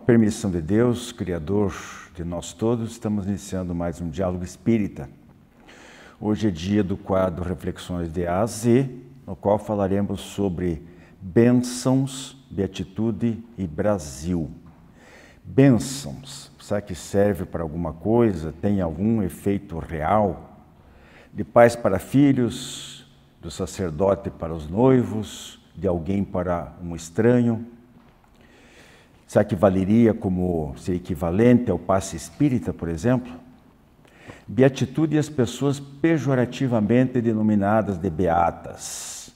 permissão de Deus, Criador de nós todos, estamos iniciando mais um Diálogo Espírita. Hoje é dia do quadro Reflexões de A a Z, no qual falaremos sobre bênçãos, beatitude e Brasil. Bênçãos, será que serve para alguma coisa? Tem algum efeito real? De pais para filhos, do sacerdote para os noivos, de alguém para um estranho? Será que valeria como ser equivalente ao passe espírita, por exemplo? Beatitude e as pessoas pejorativamente denominadas de beatas.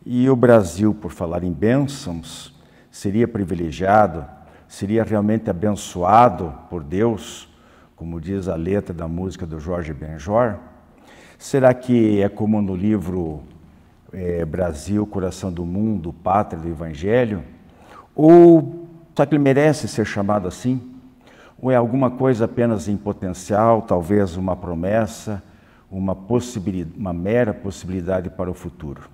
E o Brasil, por falar em bênçãos, seria privilegiado, seria realmente abençoado por Deus, como diz a letra da música do Jorge Benjor? Será que é como no livro Brasil, Coração do Mundo, Pátria do Evangelho? Ou será que ele merece ser chamado assim? Ou é alguma coisa apenas em potencial, talvez uma promessa, uma mera possibilidade para o futuro?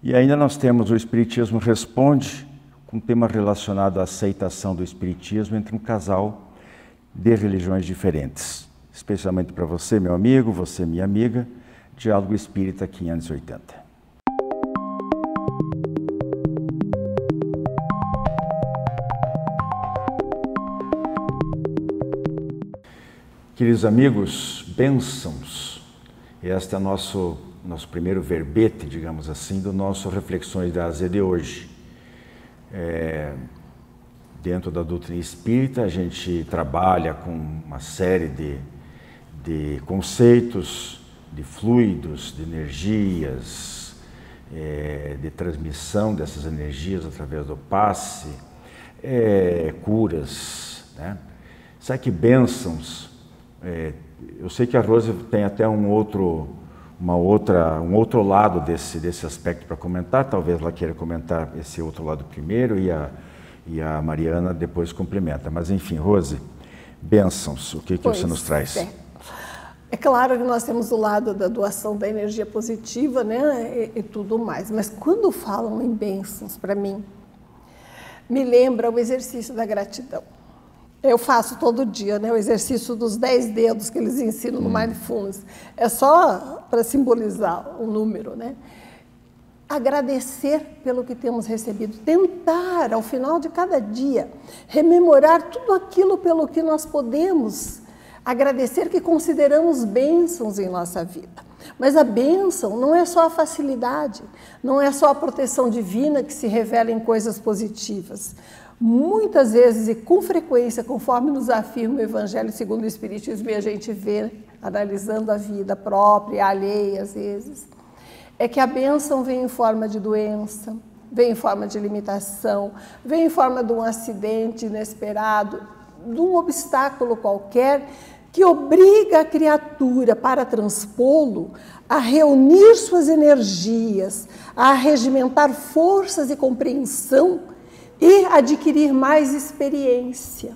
E ainda nós temos o Espiritismo Responde, com um tema relacionado à aceitação do Espiritismo entre um casal de religiões diferentes. Especialmente para você, meu amigo, você, minha amiga, Diálogo Espírita 580. Queridos amigos, bênçãos. Este é nosso primeiro verbete, digamos assim, do nosso Reflexões da AZ de hoje. Dentro da doutrina espírita, a gente trabalha com uma série de conceitos, de fluidos, de energias, de transmissão dessas energias através do passe, curas, né? Será que bênçãos? Eu sei que a Rose tem até um outro lado desse aspecto para comentar. Talvez ela queira comentar esse outro lado primeiro e a Mariana depois complementa. Mas enfim, Rose, bênçãos, o que você nos traz? É claro que nós temos o lado da doação da energia positiva, né, e tudo mais. Mas quando falam em bênçãos, para mim, me lembra o exercício da gratidão. Eu faço todo dia, né, o exercício dos 10 dedos que eles ensinam no Mindfulness. É só para simbolizar o número, né? Agradecer pelo que temos recebido. Tentar, ao final de cada dia, rememorar tudo aquilo pelo que nós podemos agradecer, que consideramos bênçãos em nossa vida. Mas a bênção não é só a facilidade, não é só a proteção divina que se revela em coisas positivas. Muitas vezes e com frequência, conforme nos afirma o Evangelho segundo o Espiritismo, e a gente vê analisando a vida própria, alheia às vezes, é que a bênção vem em forma de doença, vem em forma de limitação, vem em forma de um acidente inesperado, de um obstáculo qualquer que obriga a criatura, para transpô-lo, a reunir suas energias, a regimentar forças e compreensão e adquirir mais experiência.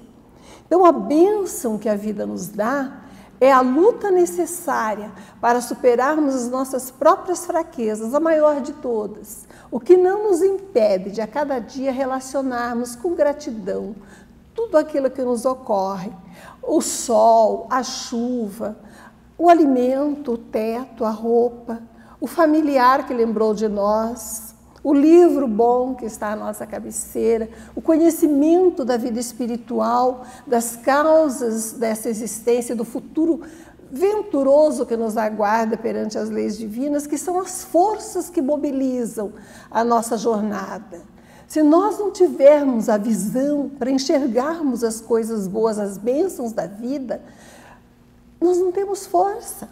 Então, a bênção que a vida nos dá é a luta necessária para superarmos as nossas próprias fraquezas, a maior de todas, o que não nos impede de a cada dia relacionarmos com gratidão tudo aquilo que nos ocorre, o sol, a chuva, o alimento, o teto, a roupa, o familiar que lembrou de nós, o livro bom que está à nossa cabeceira, o conhecimento da vida espiritual, das causas dessa existência, do futuro venturoso que nos aguarda perante as leis divinas, que são as forças que mobilizam a nossa jornada. Se nós não tivermos a visão para enxergarmos as coisas boas, as bênçãos da vida, nós não temos força.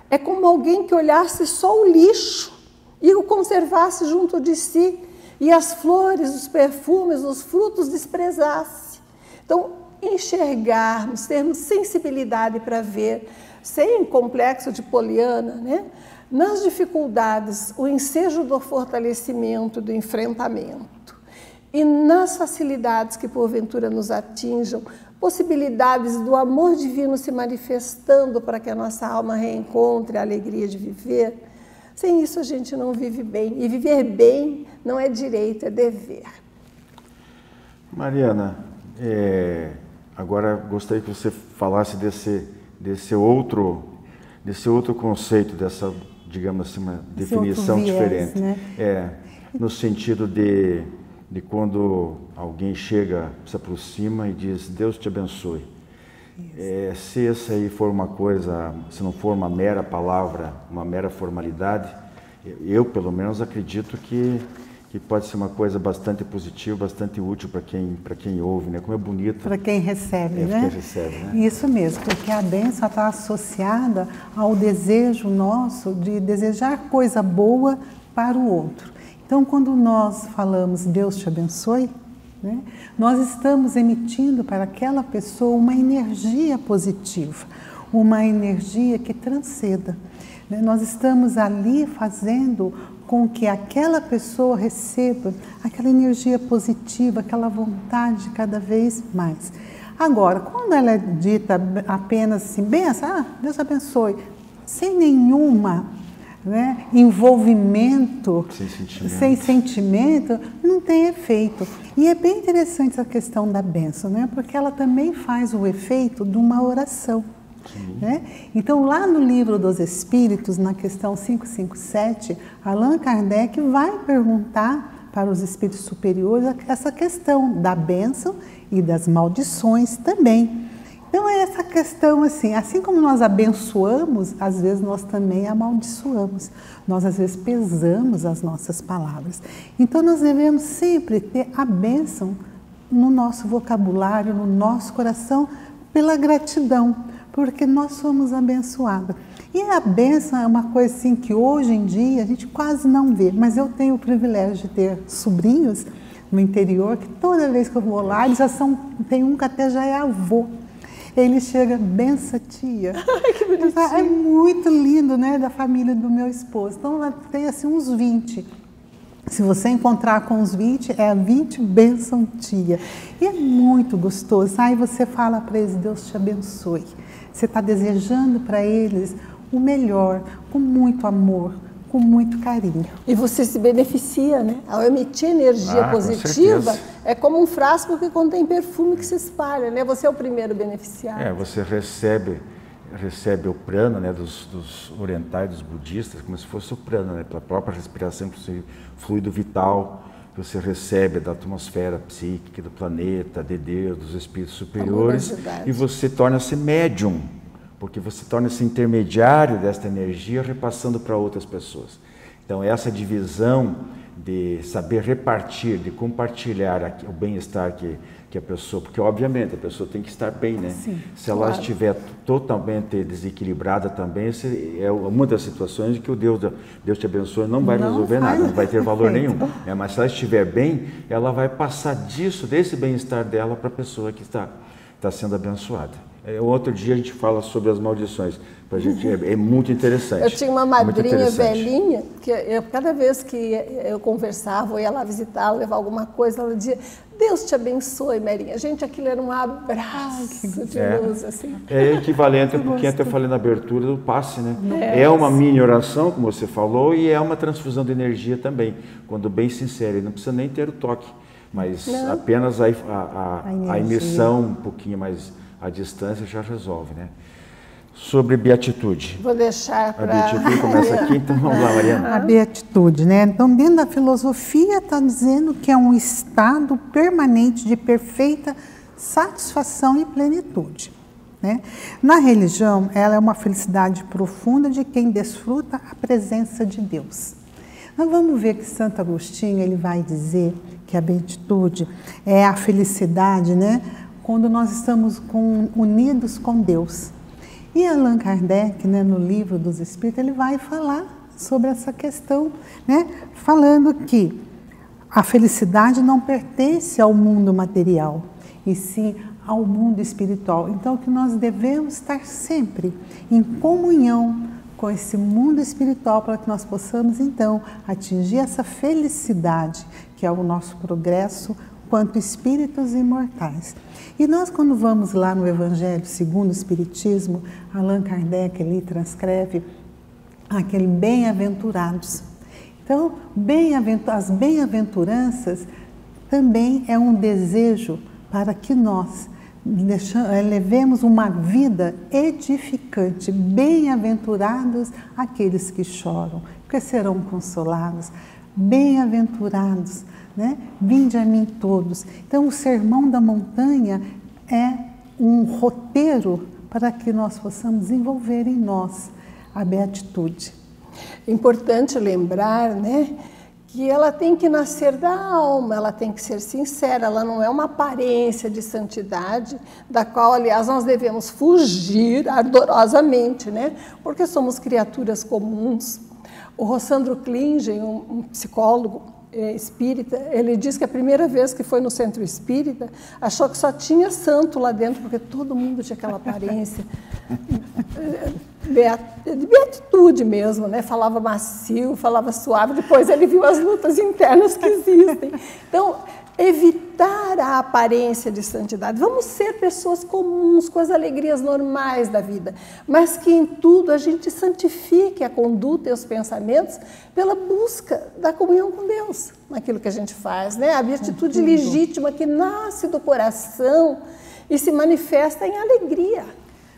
É como alguém que olhasse só o lixo e o conservasse junto de si, e as flores, os perfumes, os frutos desprezasse. Então, enxergarmos, termos sensibilidade para ver, sem complexo de Poliana, né? Nas dificuldades, o ensejo do fortalecimento, do enfrentamento, e nas facilidades que porventura nos atinjam, possibilidades do amor divino se manifestando para que a nossa alma reencontre a alegria de viver. Sem isso a gente não vive bem, e viver bem não é direito, é dever. Mariana, agora gostaria que você falasse desse outro conceito, dessa, digamos assim, uma definição diferente. Né? No sentido de quando alguém chega, se aproxima e diz, Deus te abençoe. Se essa aí for uma coisa, se não for uma mera palavra, uma mera formalidade, eu pelo menos acredito que pode ser uma coisa bastante positiva, bastante útil para quem ouve, né? Como é bonito. Para quem recebe, né? Quem recebe, né? Isso mesmo, porque a bênção está associada ao desejo nosso de desejar coisa boa para o outro. Então, quando nós falamos Deus te abençoe, né, nós estamos emitindo para aquela pessoa uma energia positiva, uma energia que transcenda. Né? Nós estamos ali fazendo com que aquela pessoa receba aquela energia positiva, aquela vontade cada vez mais. Agora, quando ela é dita apenas assim, benção, Deus abençoe, sem nenhuma, né, envolvimento, sem sentimento, não tem efeito. E é bem interessante essa questão da bênção, né, porque ela também faz o efeito de uma oração. Né? Então, lá no Livro dos Espíritos, na questão 557, Allan Kardec vai perguntar para os espíritos superiores essa questão da bênção e das maldições também. Então, é essa questão assim como nós abençoamos, às vezes nós também amaldiçoamos. Nós, às vezes, pesamos as nossas palavras. Então, nós devemos sempre ter a bênção no nosso vocabulário, no nosso coração, pela gratidão, porque nós somos abençoados. E a bênção é uma coisa assim que hoje em dia a gente quase não vê, mas eu tenho o privilégio de ter sobrinhos no interior que toda vez que eu vou lá, eles já tem um que até já é avô. Ele chega, benção tia. Ai, que bonitinho. É muito lindo, né, da família do meu esposo. Então lá tem assim uns 20. Se você encontrar com os 20, é 20 bênção tia. E é muito gostoso. Aí você fala para eles, Deus te abençoe. Você está desejando para eles o melhor, com muito amor, com muito carinho. E você se beneficia, né? Ao emitir energia positiva, é como um frasco que contém perfume que se espalha, né? Você é o primeiro beneficiário. Você recebe o prana, né, dos orientais, dos budistas, como se fosse o prana, né, pela própria respiração, fluido vital que você recebe da atmosfera psíquica, do planeta, de Deus, dos espíritos superiores, e você torna-se médium, porque você torna-se intermediário desta energia repassando para outras pessoas. Então, essa divisão de saber repartir, de compartilhar o bem-estar que a pessoa, porque obviamente a pessoa tem que estar bem, né? Sim, se ela estiver totalmente desequilibrada também, é uma das situações que o Deus te abençoe não vai resolver nada, não vai ter valor nenhum. Mas se ela estiver bem, ela vai passar desse bem-estar dela para a pessoa que está sendo abençoada. Outro dia a gente fala sobre as maldições, pra gente, é muito interessante. Eu tinha uma madrinha velhinha, que cada vez que eu conversava, ou ia lá visitá-la, levar alguma coisa, ela dizia, Deus te abençoe, Marinha. Gente, aquilo era um abraço de luz, assim. É equivalente, porque até eu falei na abertura do passe, né? É uma mini oração, como você falou, e é uma transfusão de energia também, quando bem sincero, não precisa nem ter o toque, mas apenas a emissão um pouquinho mais à distância já resolve, né? Sobre beatitude. Vou deixar para... A beatitude começa aqui, então vamos lá, Mariana. A beatitude, né? Então, dentro da filosofia, está dizendo que é um estado permanente de perfeita satisfação e plenitude, né? Na religião, ela é uma felicidade profunda de quem desfruta a presença de Deus. Nós vamos ver que Santo Agostinho, ele vai dizer que a beatitude é a felicidade, né? Quando nós estamos unidos com Deus. E Allan Kardec, né, no Livro dos Espíritos, ele vai falar sobre essa questão, né, falando que a felicidade não pertence ao mundo material, e sim ao mundo espiritual. Então, que nós devemos estar sempre em comunhão com esse mundo espiritual para que nós possamos, então, atingir essa felicidade, que é o nosso progresso quanto espíritos imortais. E nós, quando vamos lá no Evangelho segundo o Espiritismo, Allan Kardec ali transcreve aquele bem-aventurados. Então, as bem-aventuranças também é um desejo para que nós levemos uma vida edificante. Bem-aventurados aqueles que choram, porque serão consolados. Bem-aventurados, né? Vinde a mim todos. Então, o Sermão da Montanha é um roteiro para que nós possamos desenvolver em nós a beatitude. Importante lembrar, né, que ela tem que nascer da alma, ela tem que ser sincera, ela não é uma aparência de santidade, da qual, aliás, nós devemos fugir ardorosamente, né, porque somos criaturas comuns. O Rossandro Klingen, um psicólogo espírita, ele diz que a primeira vez que foi no centro espírita, achou que só tinha santo lá dentro, porque todo mundo tinha aquela aparência de beatitude mesmo, né? Falava macio, falava suave, depois ele viu as lutas internas que existem. Então, evitar a aparência de santidade. Vamos ser pessoas comuns, com as alegrias normais da vida, mas que em tudo a gente santifique a conduta e os pensamentos pela busca da comunhão com Deus, naquilo que a gente faz, né? A beatitude legítima que nasce do coração e se manifesta em alegria.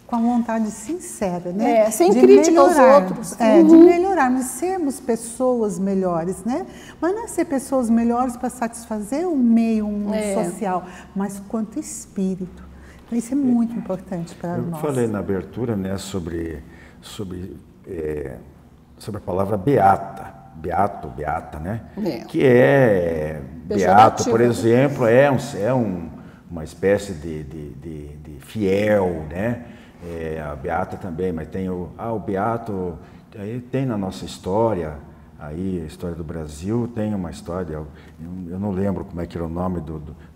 Com a vontade sincera, né? Sem crítica aos outros. De melhorarmos, sermos pessoas melhores, né? Mas não é ser pessoas melhores para satisfazer o meio social, mas quanto espírito. Então, isso é muito importante para nós. Eu falei na abertura, né, sobre a palavra beata. Beata, né? Que é beato, por exemplo, uma espécie de fiel, né? A beata também, mas tem o beato, aí tem na nossa história, aí a história do Brasil tem uma história, eu não lembro como é que era o nome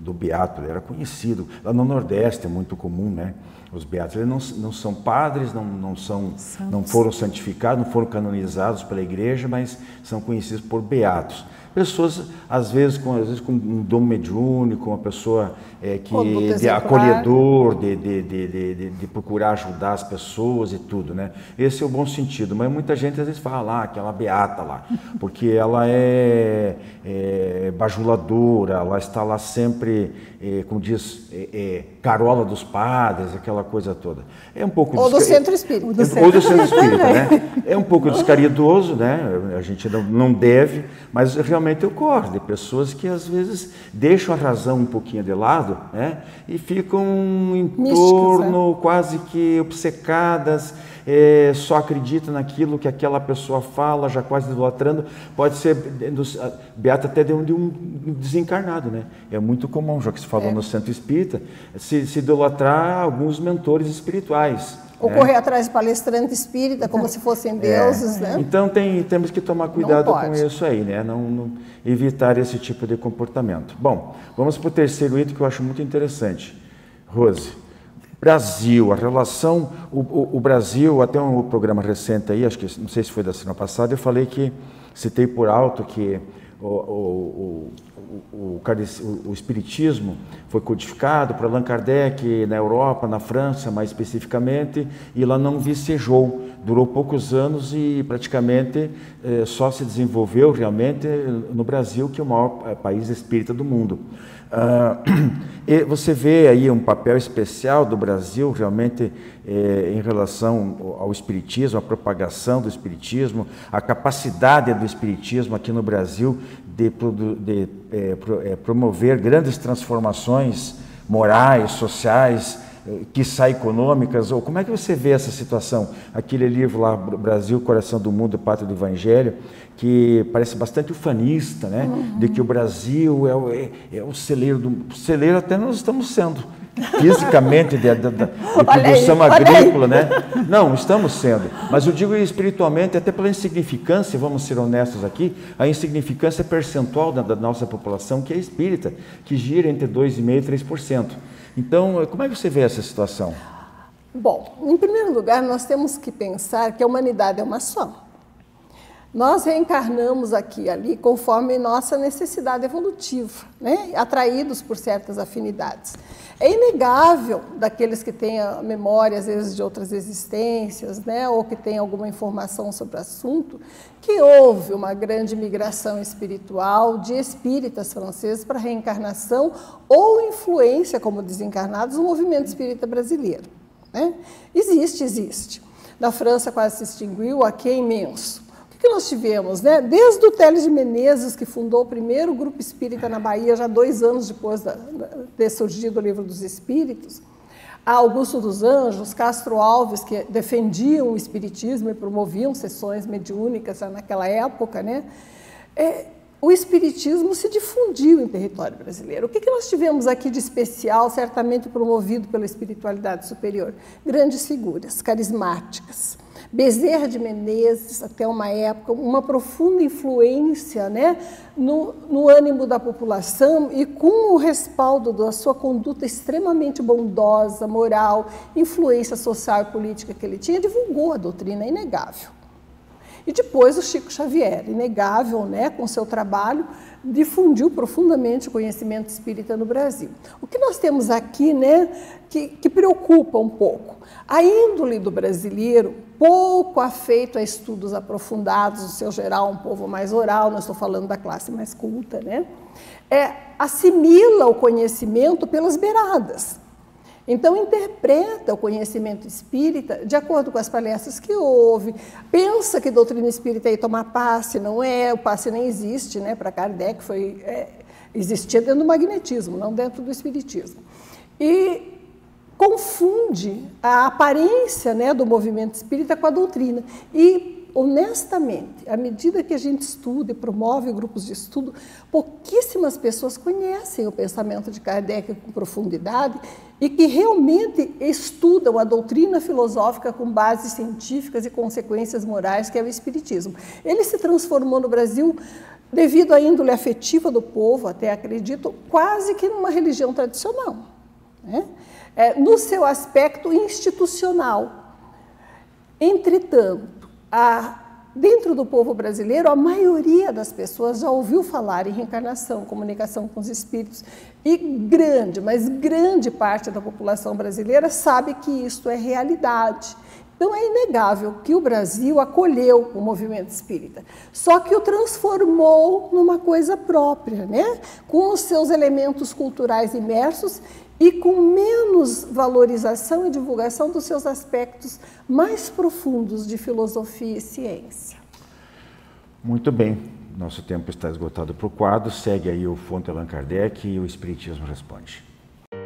do beato, ele era conhecido, lá no Nordeste é muito comum, né? Os beatos, eles não são padres, não foram santificados, não foram canonizados pela igreja, mas são conhecidos por beatos. Pessoas, às vezes com um dom mediúnico, uma pessoa de acolhedor, de procurar ajudar as pessoas e tudo, né? Esse é o bom sentido, mas muita gente às vezes fala, aquela beata lá, porque ela é bajuladora, ela está lá sempre, como diz, carola dos padres, aquela coisa toda. É um pouco... Ou do centro espírita. Ou do centro espírita, né? É um pouco descaridoso, né? A gente não deve, mas realmente ocorre de pessoas que às vezes deixam a razão um pouquinho de lado, né? E ficam em torno quase que obcecadas, só acreditam naquilo que aquela pessoa fala, já quase idolatrando. Pode ser beata até de um desencarnado, né? É muito comum, já que se falou no centro espírita, se idolatrar alguns mentores espirituais. Ou correr atrás de palestrante espírita, como se fossem deuses, né? Então temos que tomar cuidado com isso aí, né? Não evitar esse tipo de comportamento. Bom, vamos para o terceiro item que eu acho muito interessante. Rose, Brasil, a relação, o Brasil, até um programa recente aí, acho que não sei se foi da semana passada, eu falei que, citei por alto que o espiritismo foi codificado por Allan Kardec na Europa, na França mais especificamente, e lá não vicejou, durou poucos anos e praticamente só se desenvolveu realmente no Brasil, que é o maior país espírita do mundo. E você vê aí um papel especial do Brasil realmente em relação ao espiritismo, a propagação do espiritismo, a capacidade do espiritismo aqui no Brasil de promover grandes transformações morais, sociais, quiçá econômicas, ou como é que você vê essa situação? Aquele livro lá, Brasil, Coração do Mundo, Pátria do Evangelho, que parece bastante ufanista, né? De que o Brasil é o celeiro do... Celeiro até nós estamos sendo, fisicamente, de produção agrícola, né? Não, estamos sendo. Mas eu digo espiritualmente, até pela insignificância, vamos ser honestos aqui, a insignificância percentual da nossa população, que é espírita, que gira entre 2,5% e 3%. Então, como é que você vê essa situação? Bom, em primeiro lugar, nós temos que pensar que a humanidade é uma só. Nós reencarnamos aqui e ali conforme nossa necessidade evolutiva, né? Atraídos por certas afinidades. É inegável daqueles que têm a memória, às vezes, de outras existências, né? Ou que têm alguma informação sobre o assunto, que houve uma grande migração espiritual de espíritas franceses para a reencarnação ou influência, como desencarnados, no movimento espírita brasileiro, né? Existe. Na França quase se extinguiu, aqui é imenso. O que nós tivemos, né? Desde o Teles de Menezes, que fundou o primeiro grupo espírita na Bahia, já 2 anos depois de ter surgido o Livro dos Espíritos, a Augusto dos Anjos, Castro Alves, que defendiam o espiritismo e promoviam sessões mediúnicas naquela época, né? O espiritismo se difundiu em território brasileiro. O que nós tivemos aqui de especial, certamente promovido pela espiritualidade superior? Grandes figuras, carismáticas. Bezerra de Menezes, até uma época, uma profunda influência, né, no ânimo da população e com o respaldo da sua conduta extremamente bondosa, moral, influência social e política que ele tinha, divulgou a doutrina, é inegável. E depois o Chico Xavier, inegável, né, com seu trabalho, difundiu profundamente o conhecimento espírita no Brasil. O que nós temos aqui, né, que preocupa um pouco, a índole do brasileiro, pouco afeito a estudos aprofundados, no seu geral um povo mais oral, não estou falando da classe mais culta, né, assimila o conhecimento pelas beiradas. Então, interpreta o conhecimento espírita de acordo com as palestras que houve, pensa que doutrina espírita é ir tomar passe, não é, o passe nem existe, né? Para Kardec existia dentro do magnetismo, não dentro do espiritismo. E confunde a aparência, né, do movimento espírita com a doutrina. E, honestamente, à medida que a gente estuda e promove grupos de estudo, pouquíssimas pessoas conhecem o pensamento de Kardec com profundidade e que realmente estudam a doutrina filosófica com bases científicas e consequências morais, que é o espiritismo. Ele se transformou no Brasil, devido à índole afetiva do povo, até acredito, quase que numa religião tradicional, né? No seu aspecto institucional. Entretanto, dentro do povo brasileiro, a maioria das pessoas já ouviu falar em reencarnação, comunicação com os espíritos, e mas grande parte da população brasileira sabe que isto é realidade. Então, é inegável que o Brasil acolheu o movimento espírita, só que o transformou numa coisa própria, né? Com os seus elementos culturais imersos e com menos valorização e divulgação dos seus aspectos mais profundos de filosofia e ciência. Muito bem, nosso tempo está esgotado para o quadro, segue aí o Fonte Allan Kardec e o Espiritismo Responde.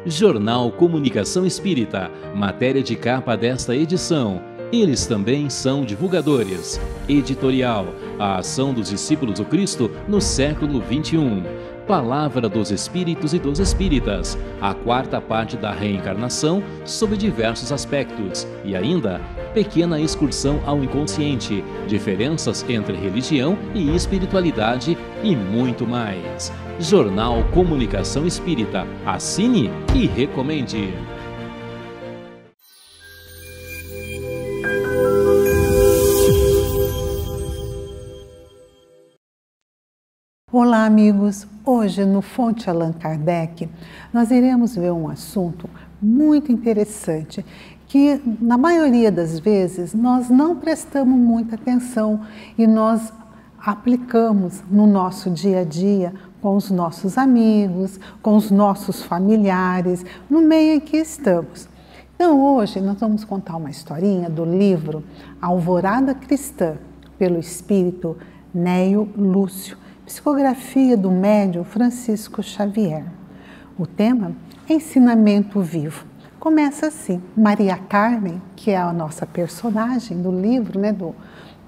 Jornal Comunicação Espírita, matéria de capa desta edição. Eles também são divulgadores. Editorial, a ação dos discípulos do Cristo no século XXI. Palavra dos Espíritos e dos Espíritas, a 4ª parte da reencarnação sob diversos aspectos, e ainda pequena excursão ao inconsciente, diferenças entre religião e espiritualidade e muito mais. Jornal Comunicação Espírita, assine e recomende. Olá, amigos! Hoje, no Fonte Allan Kardec, nós iremos ver um assunto muito interessante que, na maioria das vezes, nós não prestamos muita atenção e nós aplicamos no nosso dia a dia com os nossos amigos, com os nossos familiares, no meio em que estamos. Então, hoje, nós vamos contar uma historinha do livro Alvorada Cristã, pelo espírito Neio Lúcio, psicografia do médium Francisco Xavier. O tema é ensinamento vivo. Começa assim: Maria Carmen, que é a nossa personagem do livro, né, do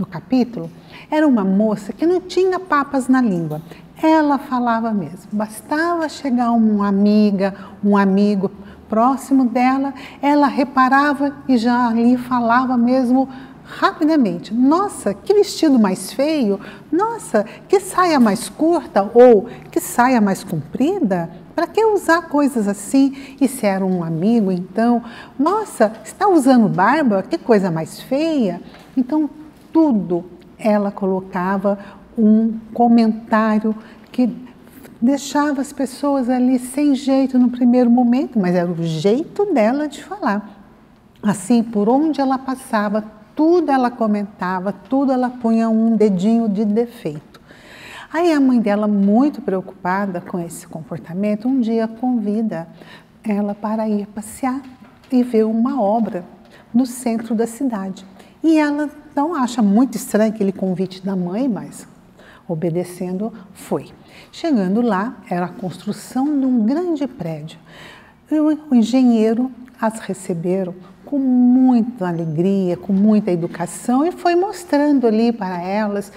capítulo, era uma moça que não tinha papas na língua. Ela falava mesmo, bastava chegar uma amiga, um amigo próximo dela, ela reparava e já ali falava mesmo rapidamente. Nossa, que vestido mais feio! Nossa, que saia mais curta ou que saia mais comprida! Para que usar coisas assim? E se era um amigo, então, nossa, está usando barba? Que coisa mais feia! Então, tudo ela colocava um comentário que deixava as pessoas ali sem jeito no primeiro momento, mas era o jeito dela de falar. Assim, por onde ela passava, tudo ela comentava, tudo ela punha um dedinho de defeito. Aí a mãe dela, muito preocupada com esse comportamento, um dia convida ela para ir passear e ver uma obra no centro da cidade. E ela então acha muito estranho aquele convite da mãe, mas obedecendo foi. Chegando lá, era a construção de um grande prédio. E o engenheiro as receberam com muita alegria, com muita educação e foi mostrando ali para elas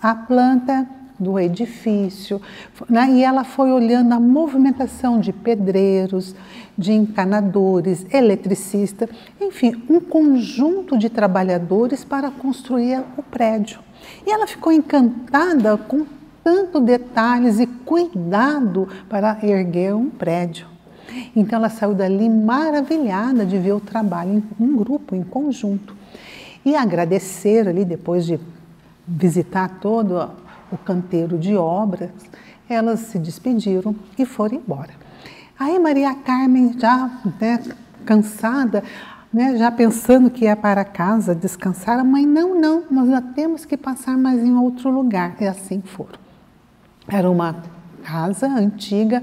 a planta do edifício, né? E ela foi olhando a movimentação de pedreiros, de encanadores, eletricistas, enfim, um conjunto de trabalhadores para construir o prédio. E ela ficou encantada com tanto detalhes e cuidado para erguer um prédio. Então ela saiu dali maravilhada de ver o trabalho em grupo, em conjunto. E agradecer ali, depois de visitar todo o canteiro de obras, elas se despediram e foram embora. Aí Maria Carmen, já cansada, já pensando que ia para casa descansar, a mãe, não, nós já temos que passar mais em outro lugar. E assim foram. Era uma casa antiga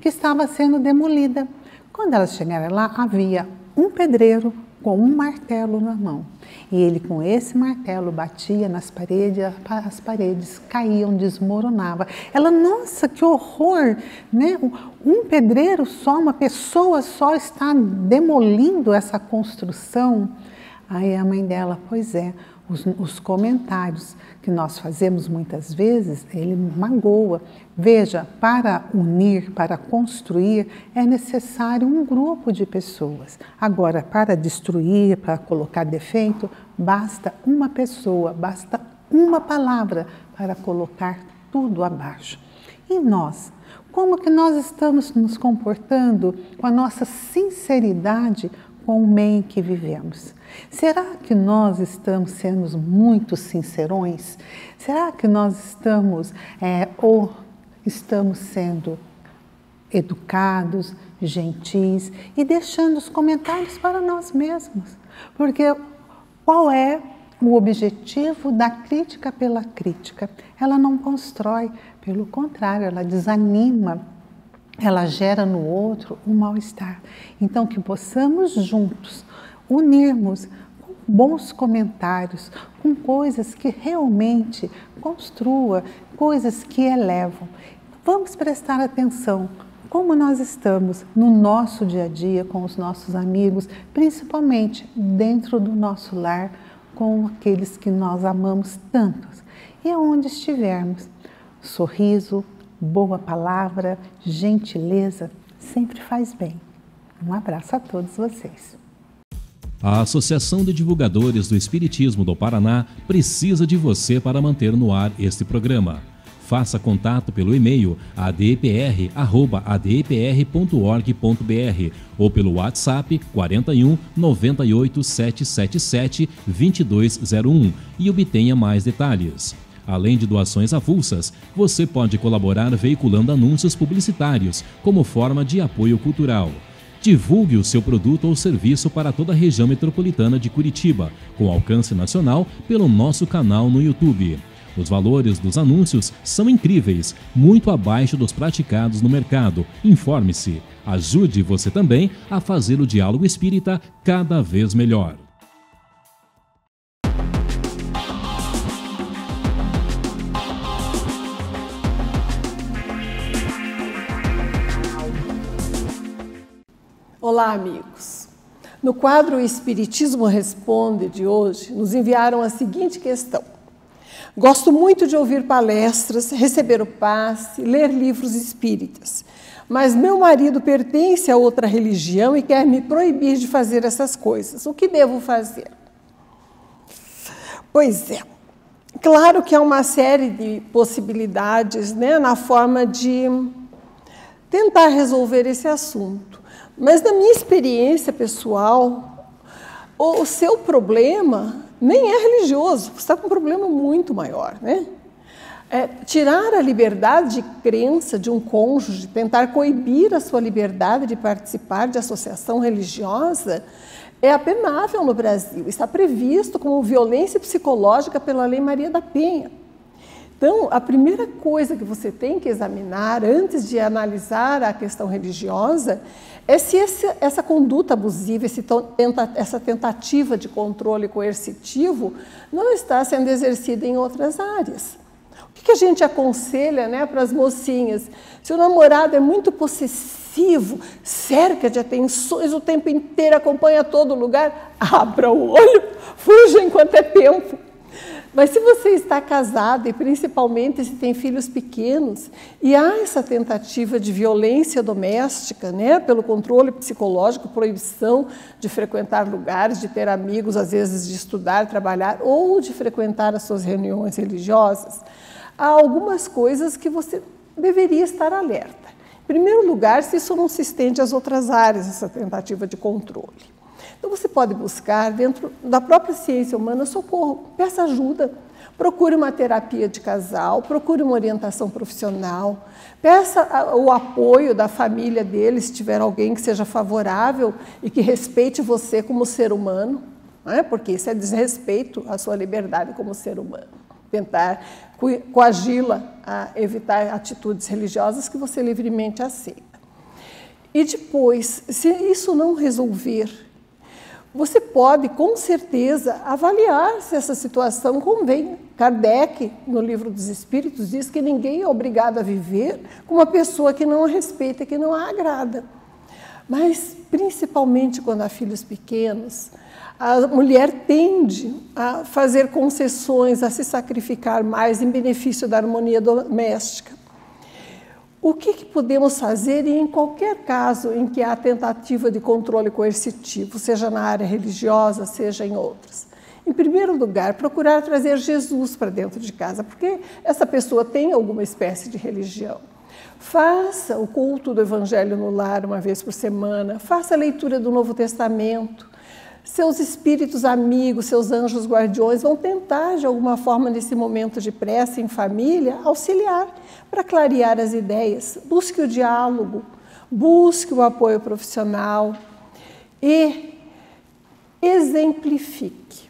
que estava sendo demolida. Quando elas chegaram lá, havia um pedreiro com um martelo na mão. E ele, com esse martelo, batia nas paredes, as paredes caíam, desmoronavam. Ela, nossa, que horror, né? Um pedreiro só, uma pessoa só está demolindo essa construção. Aí a mãe dela, pois é, os comentários que nós fazemos muitas vezes, ele magoa. Veja, para unir, para construir, é necessário um grupo de pessoas. Agora, para destruir, para colocar defeito, basta uma pessoa, basta uma palavra para colocar tudo abaixo. E nós? Como que nós estamos nos comportando com a nossa sinceridade com o meio em que vivemos? Será que nós estamos sendo muito sincerões? Será que nós estamos estamos sendo educados, gentis e deixando os comentários para nós mesmos? Porque qual é o objetivo da crítica pela crítica? Ela não constrói, pelo contrário, ela desanima, ela gera no outro um mal-estar. Então, que possamos juntos unirmos com bons comentários, com coisas que realmente construam, coisas que elevam. Vamos prestar atenção como nós estamos no nosso dia a dia com os nossos amigos, principalmente dentro do nosso lar, com aqueles que nós amamos tanto. E aonde estivermos, sorriso, boa palavra, gentileza, sempre faz bem. Um abraço a todos vocês. A Associação de Divulgadores do Espiritismo do Paraná precisa de você para manter no ar este programa. Faça contato pelo e-mail adepr@adepr.org.br ou pelo WhatsApp 41 98 777 2201 e obtenha mais detalhes. Além de doações avulsas, você pode colaborar veiculando anúncios publicitários como forma de apoio cultural. Divulgue o seu produto ou serviço para toda a região metropolitana de Curitiba, com alcance nacional, pelo nosso canal no YouTube. Os valores dos anúncios são incríveis, muito abaixo dos praticados no mercado. Informe-se. Ajude você também a fazer o diálogo espírita cada vez melhor. Olá, amigos. No quadro Espiritismo Responde de hoje, nos enviaram a seguinte questão. Gosto muito de ouvir palestras, receber o passe, ler livros espíritas, mas meu marido pertence a outra religião e quer me proibir de fazer essas coisas. O que devo fazer? Pois é, claro que há uma série de possibilidades, né, na forma de tentar resolver esse assunto. Mas na minha experiência pessoal, o seu problema nem é religioso, você está com um problema muito maior, né? Tirar a liberdade de crença de um cônjuge, tentar coibir a sua liberdade de participar de associação religiosa, é apenável no Brasil. Está previsto como violência psicológica pela Lei Maria da Penha. Então, a primeira coisa que você tem que examinar antes de analisar a questão religiosa é se essa conduta abusiva, essa tentativa de controle coercitivo não está sendo exercida em outras áreas. O que a gente aconselha, né, para as mocinhas? Se o namorado é muito possessivo, cerca de atenções o tempo inteiro, acompanha todo lugar, abra o olho, fuja enquanto é tempo. Mas se você está casado, e principalmente se tem filhos pequenos, e há essa tentativa de violência doméstica, né, pelo controle psicológico, proibição de frequentar lugares, de ter amigos, às vezes de estudar, trabalhar, ou de frequentar as suas reuniões religiosas, há algumas coisas que você deveria estar alerta. Em primeiro lugar, se isso não se estende às outras áreas, essa tentativa de controle. Então, você pode buscar, dentro da própria ciência humana, socorro, peça ajuda, procure uma terapia de casal, procure uma orientação profissional, peça o apoio da família dele, se tiver alguém que seja favorável e que respeite você como ser humano, né? Porque isso é desrespeito à sua liberdade como ser humano. Tentar coagi-la a evitar atitudes religiosas que você livremente aceita. E depois, se isso não resolver, você pode, com certeza, avaliar se essa situação convém. Kardec, no Livro dos Espíritos, diz que ninguém é obrigado a viver com uma pessoa que não a respeita, que não a agrada. Mas, principalmente quando há filhos pequenos, a mulher tende a fazer concessões, a se sacrificar mais em benefício da harmonia doméstica. O que podemos fazer em qualquer caso em que há tentativa de controle coercitivo, seja na área religiosa, seja em outras? Em primeiro lugar, procurar trazer Jesus para dentro de casa, porque essa pessoa tem alguma espécie de religião. Faça o culto do Evangelho no lar uma vez por semana, faça a leitura do Novo Testamento. Seus espíritos amigos, seus anjos guardiões vão tentar, de alguma forma, nesse momento de prece em família, auxiliar para clarear as ideias. Busque o diálogo, busque o apoio profissional e exemplifique.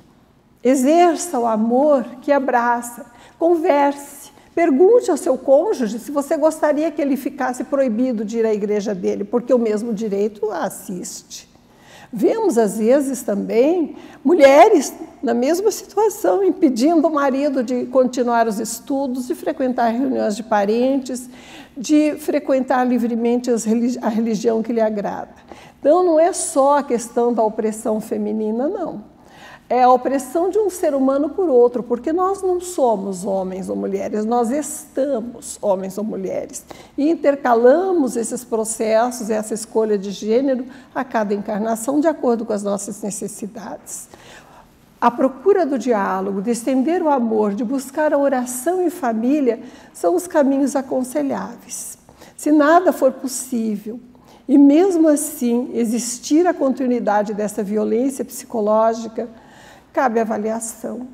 Exerça o amor que abraça, converse, pergunte ao seu cônjuge se você gostaria que ele ficasse proibido de ir à igreja dele, porque o mesmo direito a assiste. Vemos, às vezes, também mulheres na mesma situação, impedindo o marido de continuar os estudos, de frequentar reuniões de parentes, de frequentar livremente a religião que lhe agrada. Então, não é só a questão da opressão feminina, não. É a opressão de um ser humano por outro, porque nós não somos homens ou mulheres, nós estamos homens ou mulheres. E intercalamos esses processos, essa escolha de gênero a cada encarnação, de acordo com as nossas necessidades. A procura do diálogo, de estender o amor, de buscar a oração em família, são os caminhos aconselháveis. Se nada for possível, e mesmo assim existir a continuidade dessa violência psicológica, cabe avaliação.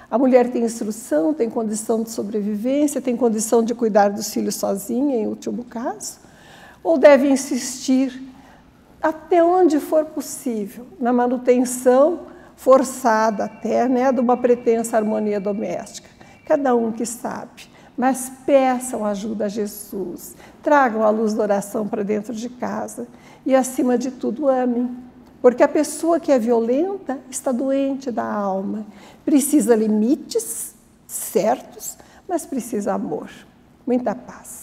A mulher tem instrução, tem condição de sobrevivência, tem condição de cuidar dos filhos sozinha, em último caso, ou deve insistir até onde for possível, na manutenção forçada até, né, de uma pretensa harmonia doméstica. Cada um que sabe, mas peçam ajuda a Jesus, tragam a luz da oração para dentro de casa e, acima de tudo, amem. Porque a pessoa que é violenta está doente da alma, precisa limites certos, mas precisa amor. Muita paz.